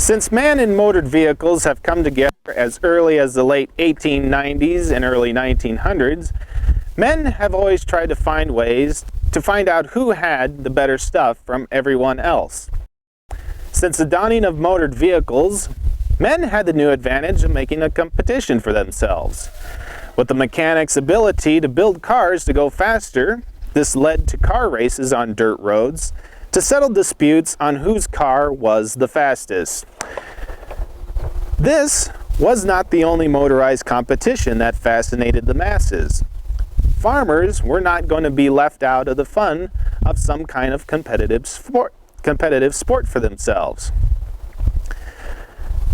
Since man and motored vehicles have come together as early as the late 1890s and early 1900s, men have always tried to find ways to find out who had the better stuff from everyone else. Since the dawning of motored vehicles, men had the new advantage of making a competition for themselves. With the mechanics' ability to build cars to go faster, this led to car races on dirt roads to settle disputes on whose car was the fastest. This was not the only motorized competition that fascinated the masses. Farmers were not going to be left out of the fun of some kind of competitive sport for themselves.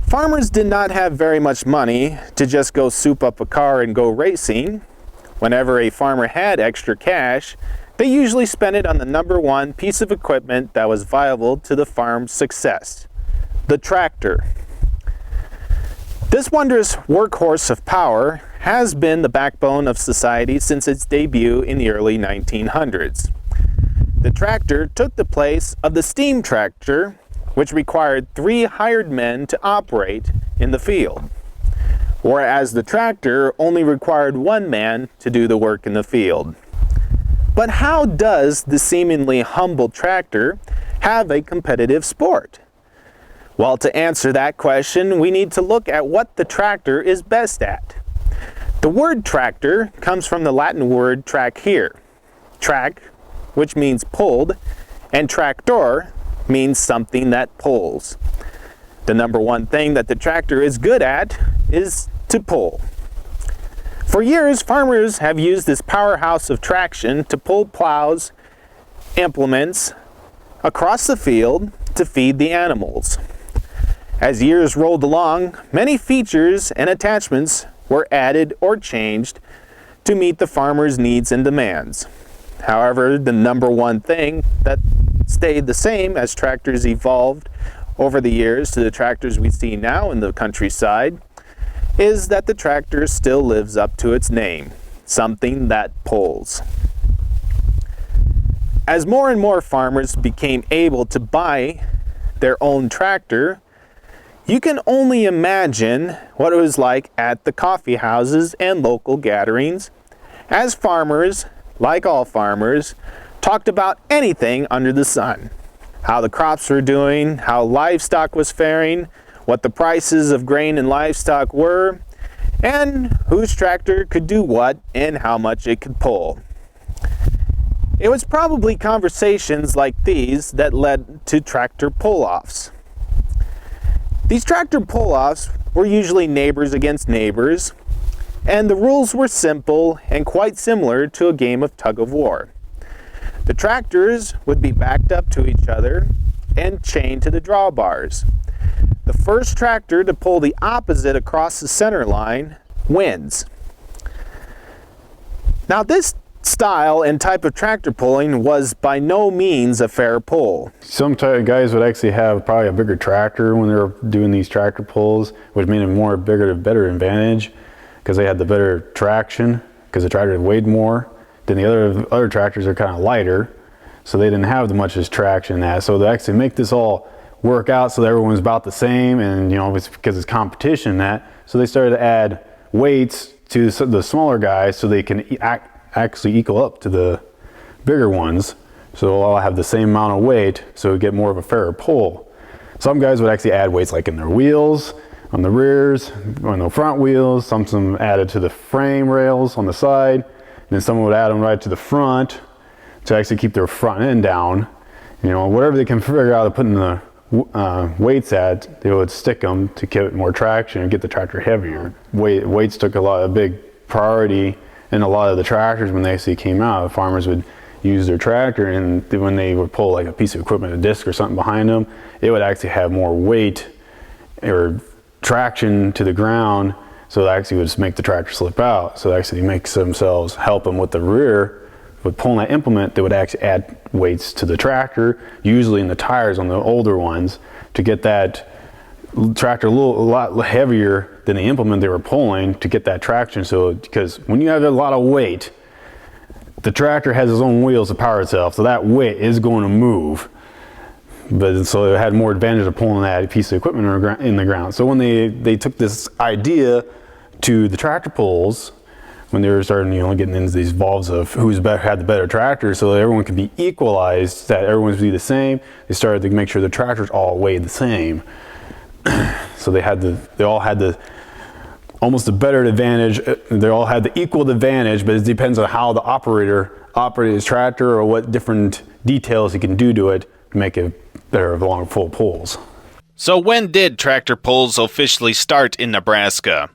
Farmers did not have very much money to just go soup up a car and go racing. Whenever a farmer had extra cash, they usually spent it on the number one piece of equipment that was viable to the farm's success: the tractor. This wondrous workhorse of power has been the backbone of society since its debut in the early 1900s. The tractor took the place of the steam tractor, which required 3 hired men to operate in the field, whereas the tractor only required 1 man to do the work in the field. But how does the seemingly humble tractor have a competitive sport? Well, to answer that question, we need to look at what the tractor is best at. The word tractor comes from the Latin word trachere. Track, which means pulled, and tractor means something that pulls. The number one thing that the tractor is good at is to pull. For years, farmers have used this powerhouse of traction to pull plows, implements across the field to feed the animals. As years rolled along, many features and attachments were added or changed to meet the farmer's needs and demands. However, the number one thing that stayed the same as tractors evolved over the years to the tractors we see now in the countryside is that the tractor still lives up to its name, something that pulls. As more and more farmers became able to buy their own tractor, you can only imagine what it was like at the coffee houses and local gatherings, as farmers, like all farmers, talked about anything under the sun. How the crops were doing, how livestock was faring, what the prices of grain and livestock were, and whose tractor could do what and how much it could pull. It was probably conversations like these that led to tractor pull-offs. These tractor pull-offs were usually neighbors against neighbors, and the rules were simple and quite similar to a game of tug-of-war. The tractors would be backed up to each other and chained to the drawbars. The first tractor to pull the opposite across the center line wins. Now, this style and type of tractor pulling was by no means a fair pull. Some guys would actually have probably a bigger tractor when they were doing these tractor pulls, which made them better advantage because they had the better traction because the tractor weighed more. Then the other tractors are kind of lighter, so they didn't have as much as traction in that. So to actually make this all work out so that everyone's about the same, and it's because it's competition in that, so they started to add weights to the smaller guys so they can actually equal up to the bigger ones, so they'll all have the same amount of weight, so we get more of a fairer pull. Some guys would actually add weights like in their wheels, on the rears, on the front wheels, some added to the frame rails on the side, and then someone would add them right to the front to actually keep their front end down. Whatever they can figure out to put in the weights at, they would stick them to get more traction and get the tractor heavier. Weights took a big priority in a lot of the tractors when they actually came out. Farmers would use their tractor, and when they would pull like a piece of equipment, a disc or something behind them, it would actually have more weight or traction to the ground, so it actually would just make the tractor slip out. So it actually makes themselves help them with the rear. With pulling that implement, they would actually add weights to the tractor, usually in the tires on the older ones, to get that tractor a lot heavier than the implement they were pulling to get that traction. So because when you have a lot of weight, the tractor has its own wheels to power itself, so that weight is going to move. But so it had more advantage of pulling that piece of equipment in the ground. So when they took this idea to the tractor pulls, when they were starting, getting into these valves of had the better tractor, so that everyone could be equalized, that everyone would be the same, they started to make sure the tractors all weighed the same. So they all had the almost a better advantage. They all had the equal advantage, but it depends on how the operator operated his tractor or what different details he can do to it to make it better long full pulls. So when did tractor pulls officially start in Nebraska?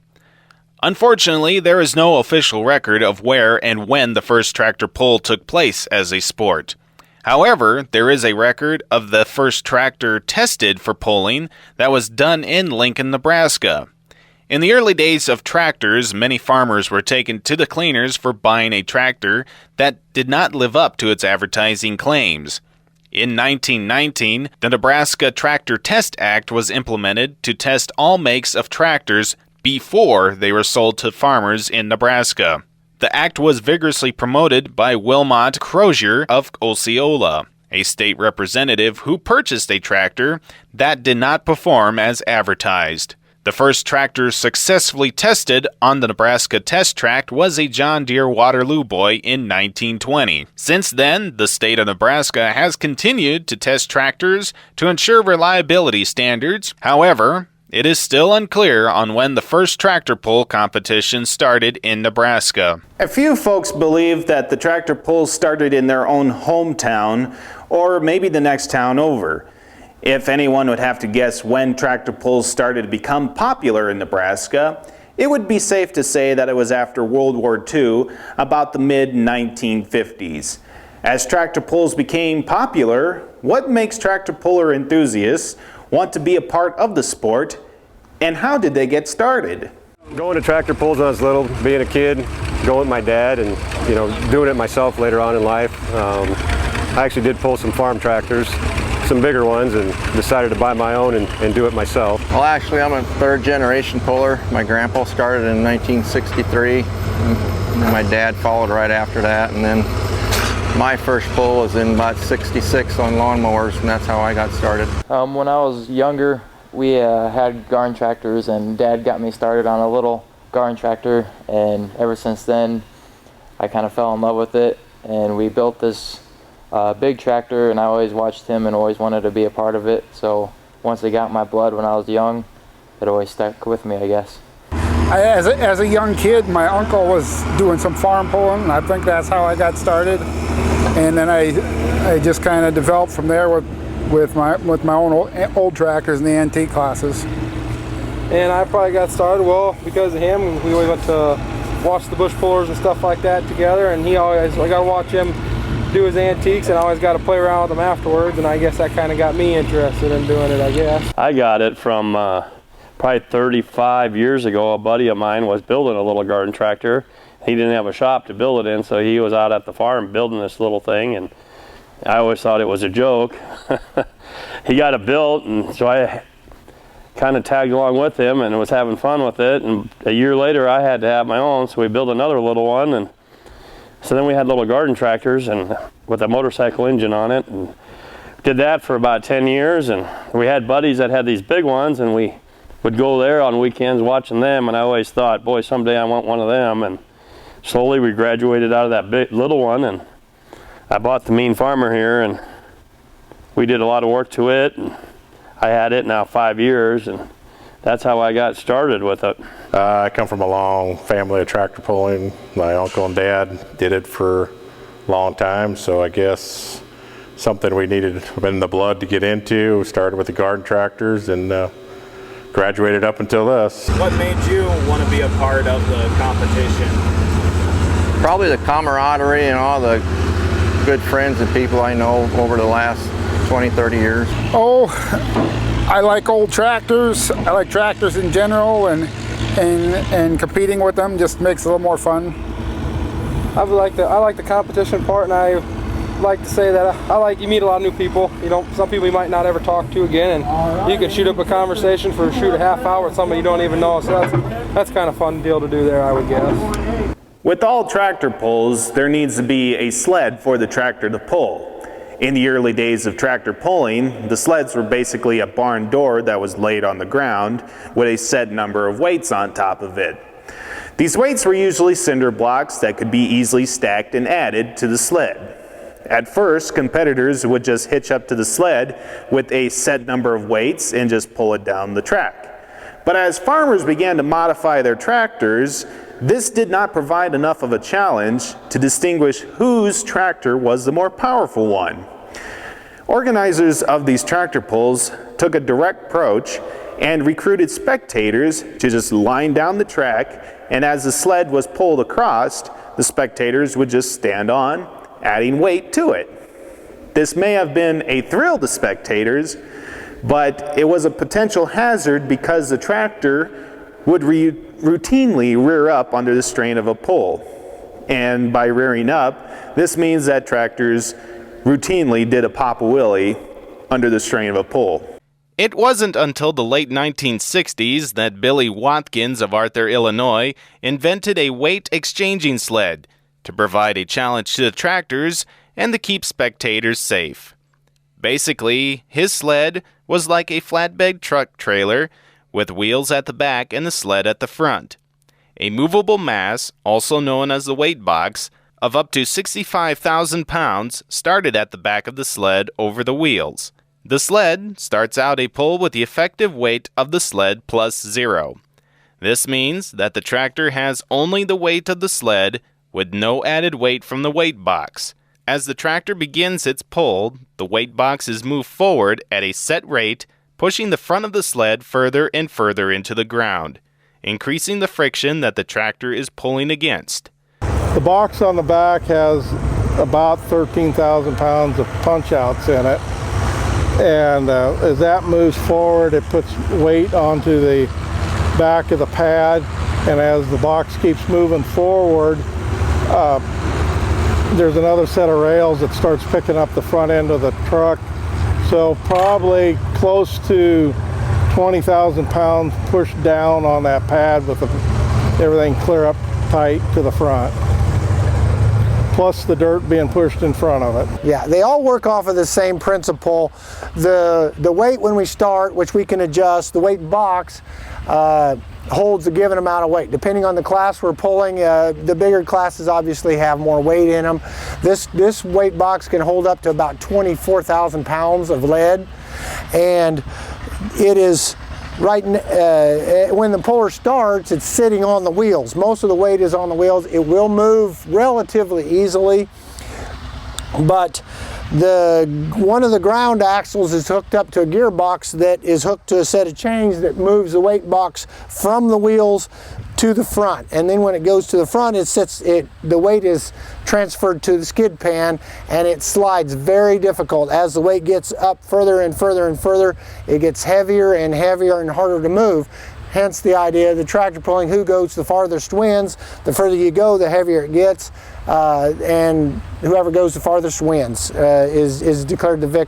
Unfortunately, there is no official record of where and when the first tractor pull took place as a sport. However, there is a record of the first tractor tested for pulling that was done in Lincoln, Nebraska. In the early days of tractors, many farmers were taken to the cleaners for buying a tractor that did not live up to its advertising claims. In 1919, the Nebraska Tractor Test Act was implemented to test all makes of tractors before they were sold to farmers in Nebraska. The act was vigorously promoted by Wilmot Crozier of Osceola, a state representative who purchased a tractor that did not perform as advertised. The first tractor successfully tested on the Nebraska test track was a John Deere Waterloo Boy in 1920. Since then, the state of Nebraska has continued to test tractors to ensure reliability standards. However, it is still unclear on when the first tractor pull competition started in Nebraska. A few folks believe that the tractor pulls started in their own hometown or maybe the next town over. If anyone would have to guess when tractor pulls started to become popular in Nebraska, it would be safe to say that it was after World War II, about the mid-1950s. As tractor pulls became popular, what makes tractor puller enthusiasts want to be a part of the sport, and how did they get started? Going to tractor pulls when I was little, being a kid, going with my dad, and doing it myself later on in life. I actually did pull some farm tractors, some bigger ones, and decided to buy my own and do it myself. Well, actually, I'm a third generation puller. My grandpa started in 1963. My dad followed right after that, and then my first pull was in about 66 on lawnmowers, and that's how I got started. When I was younger, we had garden tractors, and Dad got me started on a little garden tractor, and ever since then I kind of fell in love with it, and we built this big tractor, and I always watched him and always wanted to be a part of it. So once it got in my blood when I was young, it always stuck with me, I guess. As a young kid, my uncle was doing some farm pulling, and I think that's how I got started. And then I just kind of developed from there with my own old tractors in the antique classes. And I probably got started, because of him. We always went to watch the bush pullers and stuff like that together, and I got to watch him do his antiques, and I always got to play around with them afterwards, and I guess that kind of got me interested in doing it, I guess. I got it from probably 35 years ago. A buddy of mine was building a little garden tractor. He didn't have a shop to build it in, so he was out at the farm building this little thing, and I always thought it was a joke. He got it built, and so I kind of tagged along with him and was having fun with it, and a year later I had to have my own, so we built another little one, and so then we had little garden tractors and with a motorcycle engine on it, and did that for about 10 years, and we had buddies that had these big ones, and we would go there on weekends watching them, and I always thought, boy, someday I want one of them. And slowly we graduated out of that big little one, and I bought the Mean Farmer here, and we did a lot of work to it, and I had it now 5 years, and that's how I got started with it. I come from a long family of tractor pulling. My uncle and dad did it for a long time, so I guess something we needed in the blood to get into. We started with the garden tractors, and graduated up until this. What made you want to be a part of the competition? Probably the camaraderie and all the good friends and people I know over the last 20, 30 years. Oh, I like old tractors. I like tractors in general, and competing with them just makes it a little more fun. I like the competition part, and I like to say that you meet a lot of new people. You know, some people you might not ever talk to again, and you can shoot up a conversation for a half hour with somebody you don't even know. So that's kind of fun deal to do there, I would guess. With all tractor pulls, there needs to be a sled for the tractor to pull. In the early days of tractor pulling, the sleds were basically a barn door that was laid on the ground with a set number of weights on top of it. These weights were usually cinder blocks that could be easily stacked and added to the sled. At first, competitors would just hitch up to the sled with a set number of weights and just pull it down the track. But as farmers began to modify their tractors, this did not provide enough of a challenge to distinguish whose tractor was the more powerful one. Organizers of these tractor pulls took a direct approach and recruited spectators to just line down the track, and as the sled was pulled across, the spectators would just stand on, adding weight to it. This may have been a thrill to spectators, but it was a potential hazard because the tractor would routinely rear up under the strain of a pull. And by rearing up, this means that tractors routinely did a pop-a-willy under the strain of a pull. It wasn't until the late 1960s that Billy Watkins of Arthur, Illinois, invented a weight-exchanging sled to provide a challenge to the tractors and to keep spectators safe. Basically, his sled was like a flatbed truck trailer with wheels at the back and the sled at the front. A movable mass, also known as the weight box, of up to 65,000 pounds started at the back of the sled over the wheels. The sled starts out a pull with the effective weight of the sled plus 0. This means that the tractor has only the weight of the sled with no added weight from the weight box. As the tractor begins its pull, the weight box is moved forward at a set rate, pushing the front of the sled further and further into the ground, increasing the friction that the tractor is pulling against. The box on the back has about 13,000 pounds of punch-outs in it, and as that moves forward, it puts weight onto the back of the pad, and as the box keeps moving forward, there's another set of rails that starts picking up the front end of the truck. So probably close to 20,000 pounds pushed down on that pad with everything clear up tight to the front, plus the dirt being pushed in front of it. Yeah, they all work off of the same principle. The weight when we start, which we can adjust, the weight box holds a given amount of weight. Depending on the class we're pulling, the bigger classes obviously have more weight in them. This weight box can hold up to about 24,000 pounds of lead, and it is when the puller starts, it's sitting on the wheels. Most of the weight is on the wheels. It will move relatively easily, but one of the ground axles is hooked up to a gearbox that is hooked to a set of chains that moves the weight box from the wheels to the front, and then when it goes to the front, the weight is transferred to the skid pan, and it slides very difficult. As the weight gets up further and further and further, it gets heavier and heavier and harder to move. Hence the idea of the tractor pulling, who goes the farthest wins. The further you go, the heavier it gets, and whoever goes the farthest wins is declared the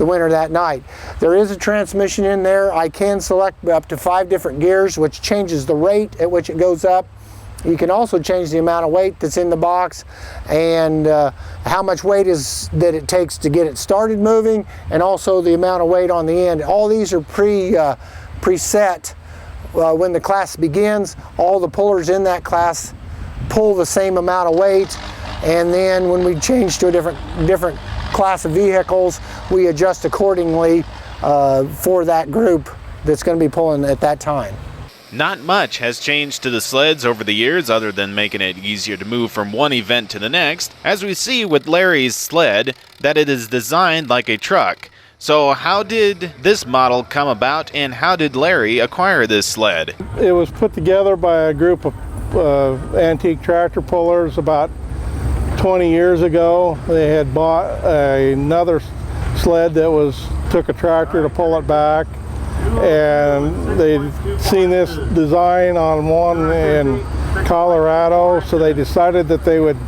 winner that night. There is a transmission in there. I can select up to 5 different gears, which changes the rate at which it goes up. You can also change the amount of weight that's in the box and how much weight that it takes to get it started moving, and also the amount of weight on the end. All these are preset. When the class begins, all the pullers in that class pull the same amount of weight, and then when we change to a different class of vehicles, we adjust accordingly for that group that's going to be pulling at that time. Not much has changed to the sleds over the years other than making it easier to move from one event to the next, as we see with Larry's sled that it is designed like a truck. So how did this model come about, and how did Larry acquire this sled? It was put together by a group of antique tractor pullers about 20 years ago. They had bought another sled that took a tractor to pull it back, and they'd seen this design on one in Colorado, so they decided that they would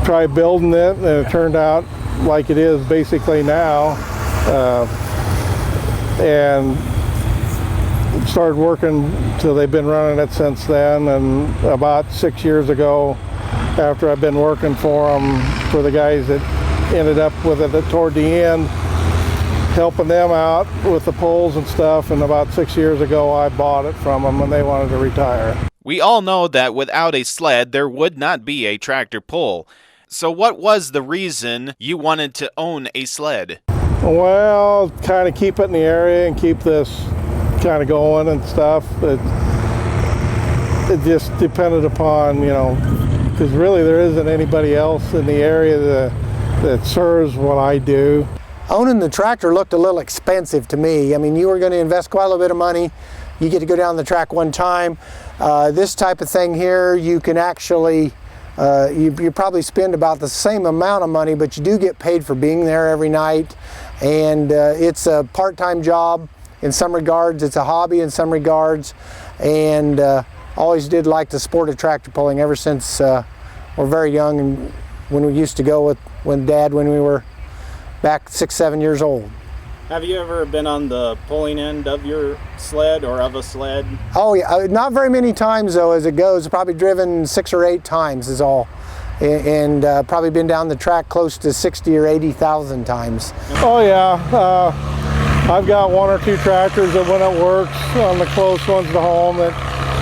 try building it, and it turned out like it is basically now, and started working till they've been running it since then. And about 6 years ago, after I've been working for them, for the guys that ended up with it toward the end, helping them out with the pulls and stuff, and about 6 years ago I bought it from them when they wanted to retire. We all know that without a sled there would not be a tractor pull. So what was the reason you wanted to own a sled? Well, kind of keep it in the area and keep this kind of going and stuff. It just depended upon, because really there isn't anybody else in the area that serves what I do. Owning the tractor looked a little expensive to me. I mean, you were going to invest quite a little bit of money. You get to go down the track one time. This type of thing here, you can actually, you probably spend about the same amount of money, but you do get paid for being there every night. And it's a part-time job in some regards. It's a hobby in some regards. And always did like the sport of tractor pulling ever since we're very young, and when we used to go with Dad when we were back 6, 7 years old. Have you ever been on the pulling end of your sled or of a sled? Oh yeah, not very many times though as it goes. Probably driven 6 or 8 times is all. And probably been down the track close to 60 or 80,000 times. Oh yeah, I've got 1 or 2 tractors that when it works on the close ones to home that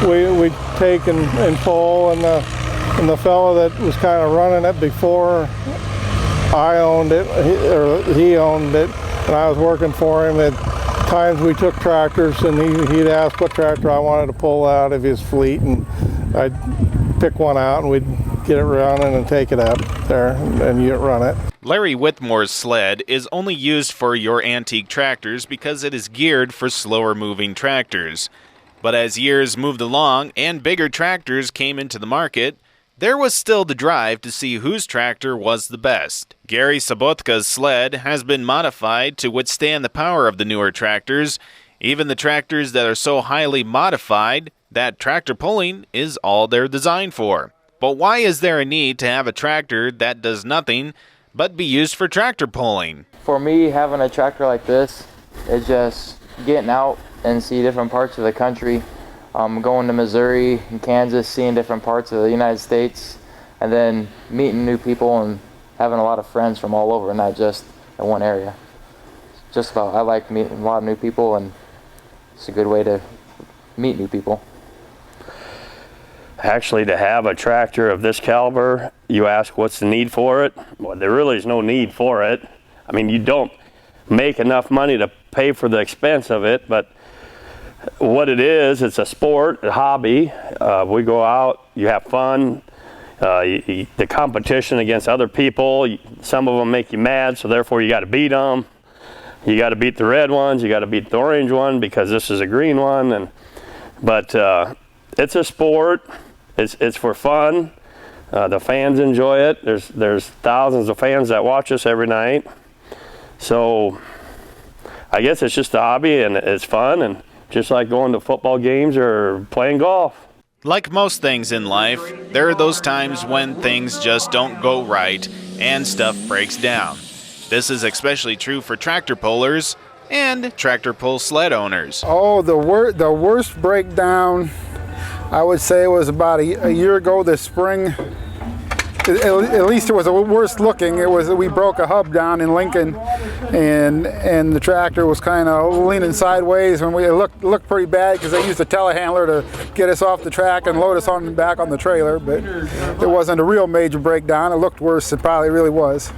we take and pull, and the fellow that was kind of running it before I owned it, he owned it, and I was working for him. At times we took tractors, and he'd ask what tractor I wanted to pull out of his fleet, and I'd pick one out, and we'd get it running and take it up there, and you'd run it. Larry Whitmore's sled is only used for your antique tractors because it is geared for slower moving tractors. But as years moved along and bigger tractors came into the market, there was still the drive to see whose tractor was the best. Gary Sobotka's sled has been modified to withstand the power of the newer tractors, even the tractors that are so highly modified that tractor pulling is all they're designed for. But why is there a need to have a tractor that does nothing but be used for tractor pulling? For me, having a tractor like this is just getting out and see different parts of the country. Going to Missouri and Kansas, seeing different parts of the United States, and then meeting new people and having a lot of friends from all over, not just in one area. I like meeting a lot of new people, and it's a good way to meet new people. Actually, to have a tractor of this caliber, you ask what's the need for it? Well, there really is no need for it. I mean, you don't make enough money to pay for the expense of it, but what it is, it's a sport, a hobby. We go out, you have fun. The competition against other people, some of them make you mad, so therefore you got to beat them. You got to beat the red ones, you got to beat the orange one because this is a green one. But it's a sport. It's for fun. The fans enjoy it. There's thousands of fans that watch us every night. So I guess it's just a hobby, and it's fun, and just like going to football games or playing golf. Like most things in life, there are those times when things just don't go right and stuff breaks down. This is especially true for tractor pullers and tractor pull sled owners. Oh, the worst breakdown, I would say, was about a year ago this spring. At least it was the worst looking. It was we broke a hub down in Lincoln, and the tractor was kind of leaning sideways, and it looked pretty bad because they used a telehandler to get us off the track and load us on back on the trailer. But it wasn't a real major breakdown. It looked worse than it probably really was.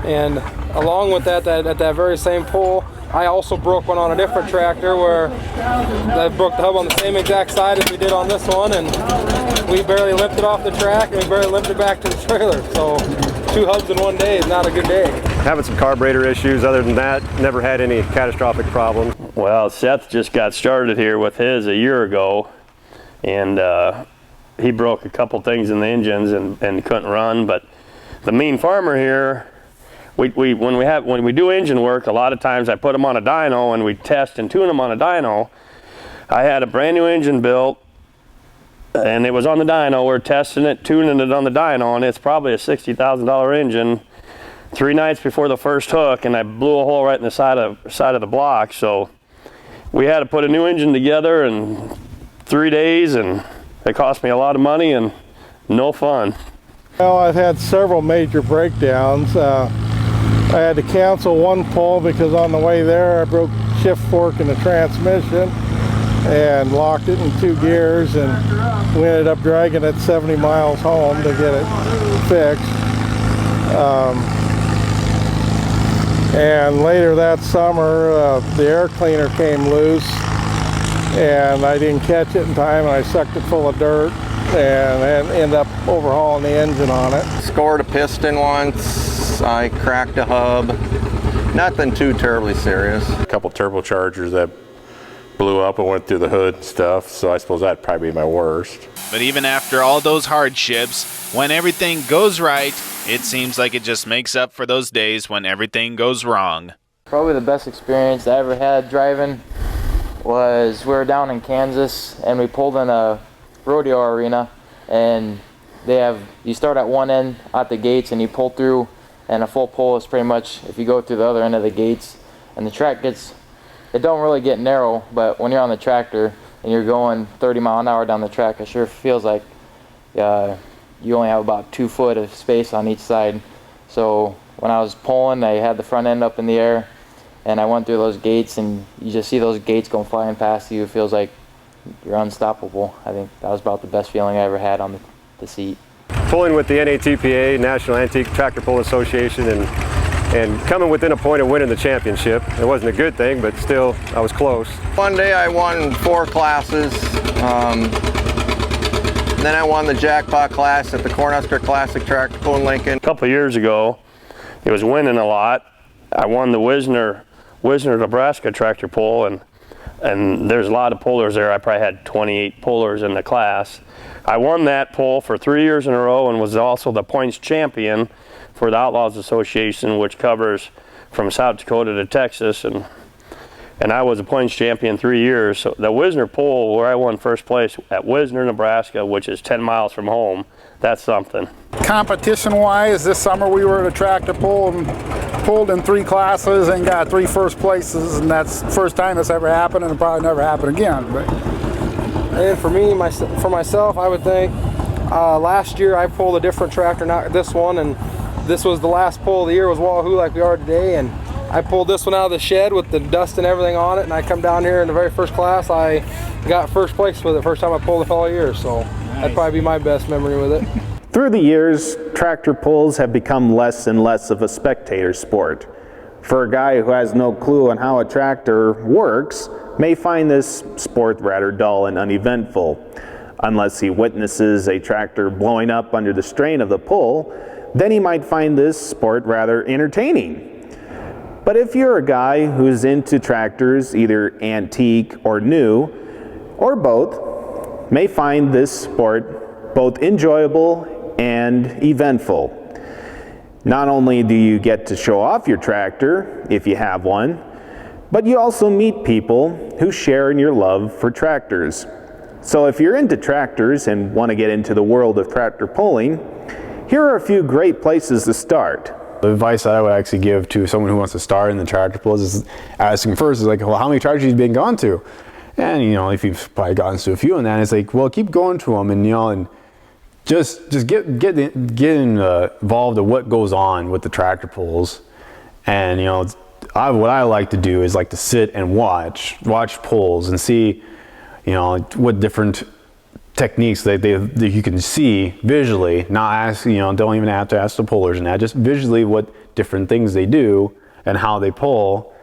And along with that, at that very same pull, I also broke one on a different tractor where I broke the hub on the same exact side as we did on this one, and we barely limped it off the track and we barely limped it back to the trailer. So 2 hubs in one day is not a good day. having some carburetor issues. Other than that, never had any catastrophic problems. Well, Seth just got started here with his a year ago, and he broke a couple things in the engines and couldn't run. But the mean farmer here, when we do engine work, a lot of times I put them on a dyno and we test and tune them on a dyno. I had a brand new engine built, and it was on the dyno. We're testing it, tuning it on the dyno, and it's probably a $60,000 engine. 3 nights before the first hook, and I blew a hole right in the side of the block. So we had to put a new engine together in 3 days, and it cost me a lot of money and no fun. Well, I've had several major breakdowns. I had to cancel one pull because on the way there I broke shift fork in the transmission and locked it in 2 gears, and we ended up dragging it 70 miles home to get it fixed. And later that summer, the air cleaner came loose, and I didn't catch it in time, and I sucked it full of dirt and ended up overhauling the engine on it. Scored a piston once, I cracked a hub. Nothing too terribly serious. A couple turbochargers that blew up and went through the hood and stuff, so I suppose that'd probably be my worst. But even after all those hardships, when everything goes right, it seems like it just makes up for those days when everything goes wrong. Probably the best experience I ever had driving was we were down in Kansas and we pulled in a rodeo arena, and you start at one end at the gates and you pull through, and a full pull is pretty much if you go through the other end of the gates, and the track it don't really get narrow, but when you're on the tractor and you're going 30 mile an hour down the track, it sure feels like you only have about 2 foot of space on each side. So when I was pulling, I had the front end up in the air, and I went through those gates, and you just see those gates going flying past you. It feels like you're unstoppable. I think that was about the best feeling I ever had on the seat. Pulling with the NATPA, National Antique Tractor Pull Association, and coming within a point of winning the championship. It wasn't a good thing, but still, I was close. One day I won 4 classes. Then I won the jackpot class at the Cornhusker Classic Tractor Pull in Lincoln. A couple of years ago, it was winning a lot. I won the Wisner, Nebraska tractor pull, and there's a lot of pullers there. I probably had 28 pullers in the class. I won that pull for 3 years in a row and was also the points champion for the Outlaws Association, which covers from South Dakota to Texas, and I was a points champion 3 years. So the Wisner pull, where I won first place at Wisner, Nebraska, which is 10 miles from home, that's something. Competition-wise, this summer we were at a tractor pull and pulled in 3 classes and got 3 first places, and that's the first time that's ever happened, and it'll probably never happen again. And for me, for myself, I would think last year I pulled a different tractor, not this one, and this was the last pull of the year was Wahoo like we are today, and I pulled this one out of the shed with the dust and everything on it, and I come down here in the very first class, I got first place with it, first time I pulled it all year, so that'd probably be my best memory with it. Through the years, tractor pulls have become less and less of a spectator sport. For a guy who has no clue on how a tractor works, may find this sport rather dull and uneventful. Unless he witnesses a tractor blowing up under the strain of the pull, then he might find this sport rather entertaining. But if you're a guy who's into tractors, either antique or new, or both, may find this sport both enjoyable and eventful. Not only do you get to show off your tractor, if you have one, but you also meet people who share in your love for tractors. So if you're into tractors and want to get into the world of tractor pulling, here are a few great places to start. The advice that I would actually give to someone who wants to start in the tractor pulls is asking first is like, well, how many tractors have you been gone to? And if you've probably gotten to a few in that, it's like, well, keep going to them, and and just get involved in what goes on with the tractor pulls. And what I like to do is like to sit and watch pulls and see what different techniques that you can see visually, not ask, don't even have to ask the pullers and that, just visually what different things they do and how they pull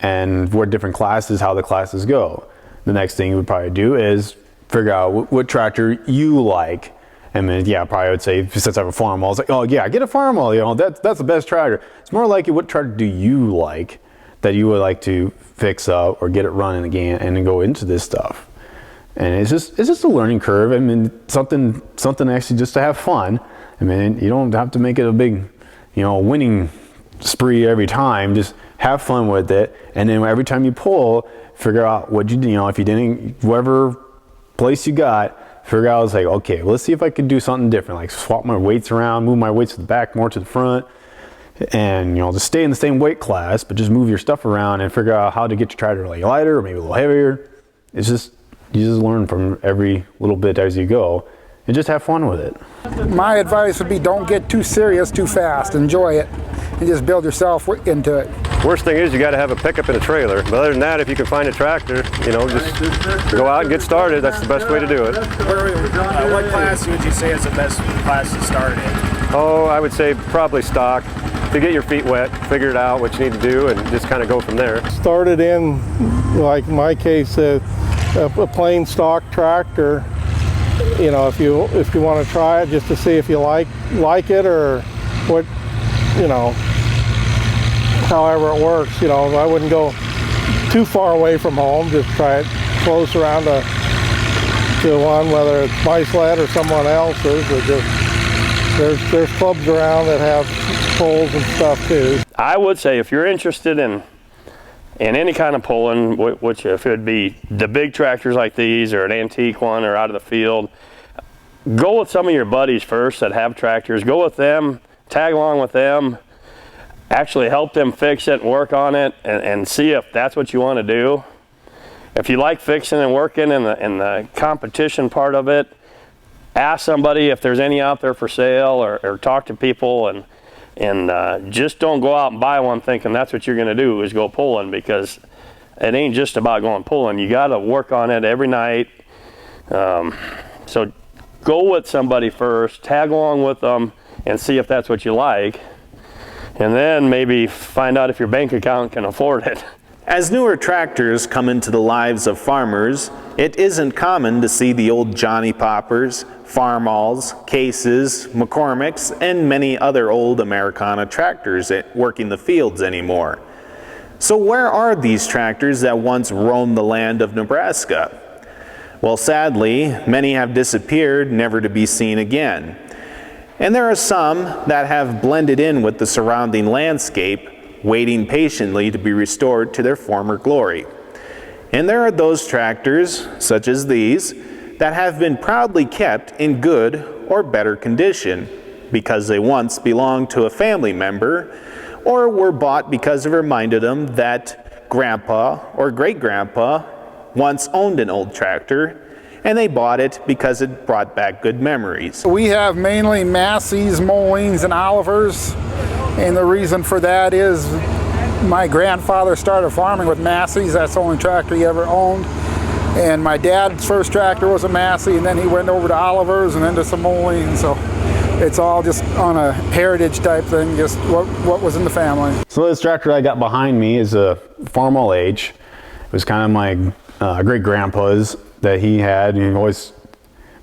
and what different classes, how the classes go. The next thing you would probably do is figure out what tractor you like I mean, yeah, probably I would say, since I have a Farmall, it's like, oh yeah, get a Farmall, you know, that's the best tractor. It's more likely, what tractor do you like that you would like to fix up or get it running again and then go into this stuff? And it's just a learning curve. I mean, something actually just to have fun. I mean, you don't have to make it a big, you know, winning spree every time. Just have fun with it, and then every time you pull, figure out what you know, if you didn't, whatever place you got, figure out, it's like, okay, let's see if I can do something different, like swap my weights around, move my weights to the back, more to the front, and, you know, just stay in the same weight class, but just move your stuff around and figure out how to get your tractor like lighter or maybe a little heavier. It's just, you just learn from every little bit as you go, and just have fun with it. My advice would be, don't get too serious too fast. Enjoy it, and just build yourself into it. Worst thing is you got to have a pickup and a trailer. But other than that, if you can find a tractor, you know, just go out and get started. That's the best way to do it. What class would you say is the best class to start in? Oh, I would say probably stock. To get your feet wet, figure it out what you need to do, and just kind of go from there. Started in, like my case, a plain stock tractor. You know, if you want to try it, just to see if you like it, or what, you know, however it works. You know, I wouldn't go too far away from home. Just try it close around to one, whether it's my sled or someone else's. Or just there's clubs around that have poles and stuff too. I would say if you're interested in any kind of pulling, which if it'd be the big tractors like these or an antique one or out of the field, go with some of your buddies first that have tractors. Go with them, tag along with them, actually help them fix it and work on it, and see if that's what you want to do. If you like fixing and working in the competition part of it, ask somebody if there's any out there for sale, or talk to people, and just don't go out and buy one thinking that's what you're going to do is go pulling, because it ain't just about going pulling. You got to work on it every night. So go with somebody first, tag along with them, and see if that's what you like, and then maybe find out if your bank account can afford it. As newer tractors come into the lives of farmers, it isn't common to see the old Johnny Poppers, Farmalls, Cases, McCormick's, and many other old Americana tractors working the fields anymore. So where are these tractors that once roamed the land of Nebraska? Well, sadly, many have disappeared, never to be seen again. And there are some that have blended in with the surrounding landscape, waiting patiently to be restored to their former glory. And there are those tractors, such as these, that have been proudly kept in good or better condition because they once belonged to a family member, or were bought because it reminded them that grandpa or great-grandpa once owned an old tractor, and they bought it because it brought back good memories. We have mainly Masseys, Mollings, and Olivers, and the reason for that is my grandfather started farming with Masseys. That's the only tractor he ever owned. And my dad's first tractor was a Massey, and then he went over to Oliver's and then to some Mollings. So it's all just on a heritage type thing, just what was in the family. So this tractor I got behind me is a Farmall H. It was kind of my great-grandpa's that he had, and he always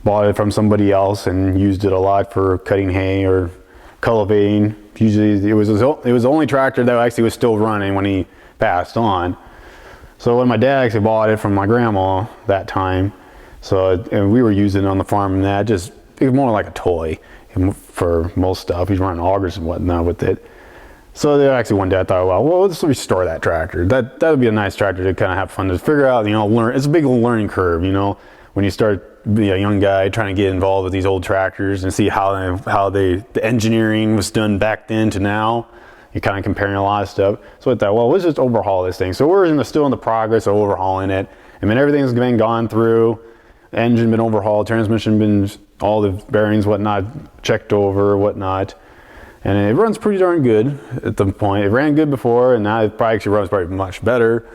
bought it from somebody else and used it a lot for cutting hay or cultivating. Usually it was the only tractor that actually was still running when he passed on. So when my dad actually bought it from my grandma that time, and we were using it on the farm, and that it was more like a toy for most stuff. He's running augers and whatnot with it. So there actually one day I thought, well, let's restore that tractor. That would be a nice tractor to kind of have fun to figure out, you know, learn. It's a big learning curve, you know, when you start being a young guy trying to get involved with these old tractors and see how the engineering was done back then to now. You're kind of comparing a lot of stuff. So I thought, well, let's just overhaul this thing. So we're still in the progress of overhauling it. I mean, everything's been gone through. Engine been overhauled, transmission been, all the bearings, whatnot, checked over, whatnot. And it runs pretty darn good at the point. It ran good before, and now it probably actually runs probably much better.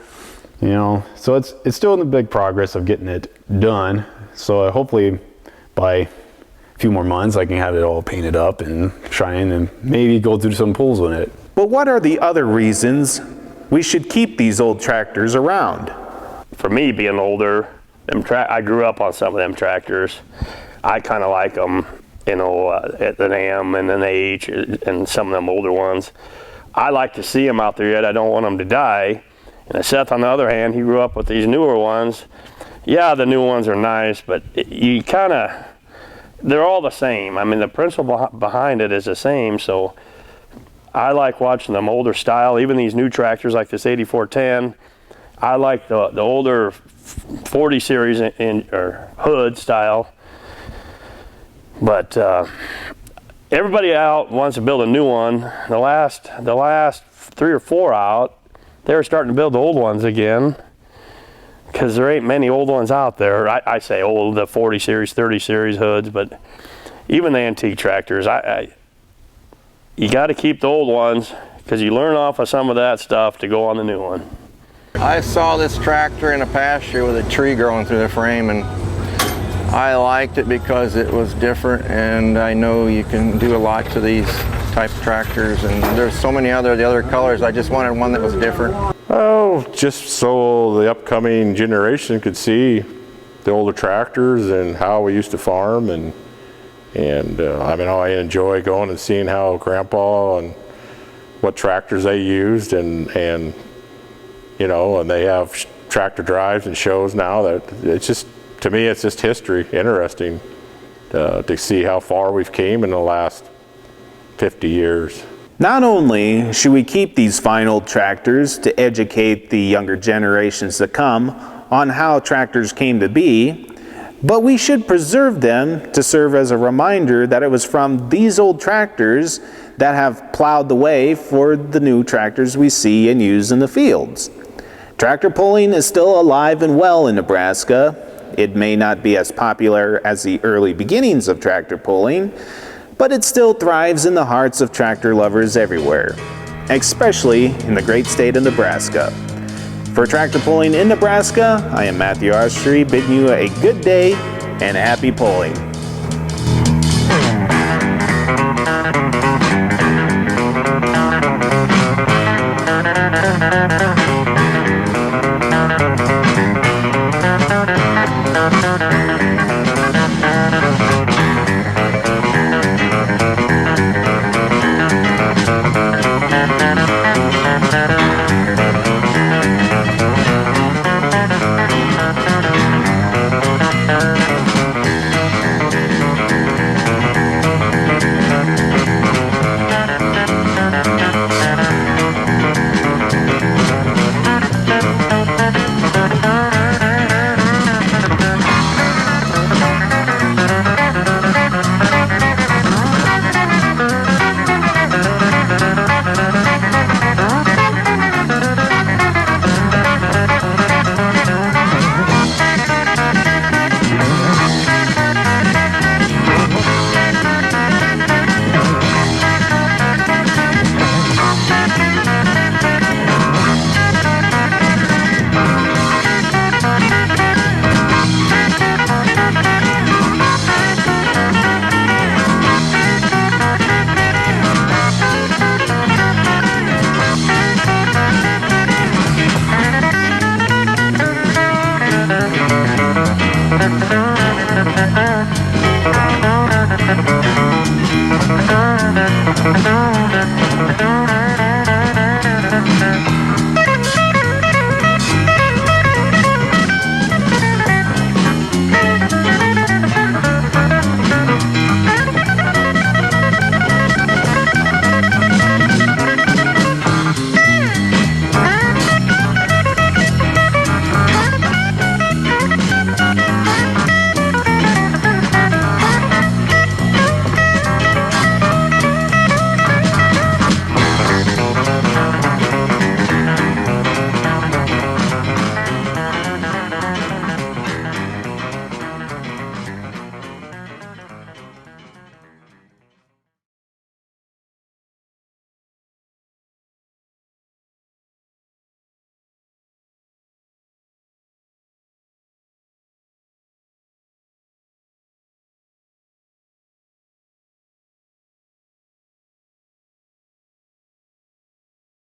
You know, so it's still in the big progress of getting it done. So hopefully by a few more months I can have it all painted up and shine and maybe go through some pulls with it. But what are the other reasons we should keep these old tractors around? For me, being older, I grew up on some of them tractors. I kind of like them, you know, an M and an H and some of them older ones. I like to see them out there yet. I don't want them to die. And Seth, on the other hand, he grew up with these newer ones. Yeah, the new ones are nice, but you kind of, they're all the same. I mean, the principle behind it is the same, so I like watching them older style, even these new tractors like this 8410. I like the older 40 series or hood style. But everybody out wants to build a new one. The last 3 or 4 out, they're starting to build the old ones again, because there ain't many old ones out there. I say old, the 40 series, 30 series hoods, but even the antique tractors, you got to keep the old ones, because you learn off of some of that stuff to go on the new one. I saw this tractor in a pasture with a tree growing through the frame, and I liked it because it was different, and I know you can do a lot to these type of tractors, and there's so many the other colors. I just wanted one that was different. Oh, just so the upcoming generation could see the older tractors and how we used to farm, and I mean, I enjoy going and seeing how Grandpa and what tractors they used, and you know, and they have tractor drives and shows now that it's just, to me, it's just history. Interesting to see how far we've came in the last 50 years. Not only should we keep these fine old tractors to educate the younger generations to come on how tractors came to be, but we should preserve them to serve as a reminder that it was from these old tractors that have plowed the way for the new tractors we see and use in the fields. Tractor pulling is still alive and well in Nebraska. It may not be as popular as the early beginnings of tractor pulling, but it still thrives in the hearts of tractor lovers everywhere, especially in the great state of Nebraska. For Tractor Pulling in Nebraska, I am Matthew Ostry, bidding you a good day and happy pulling. Thank you.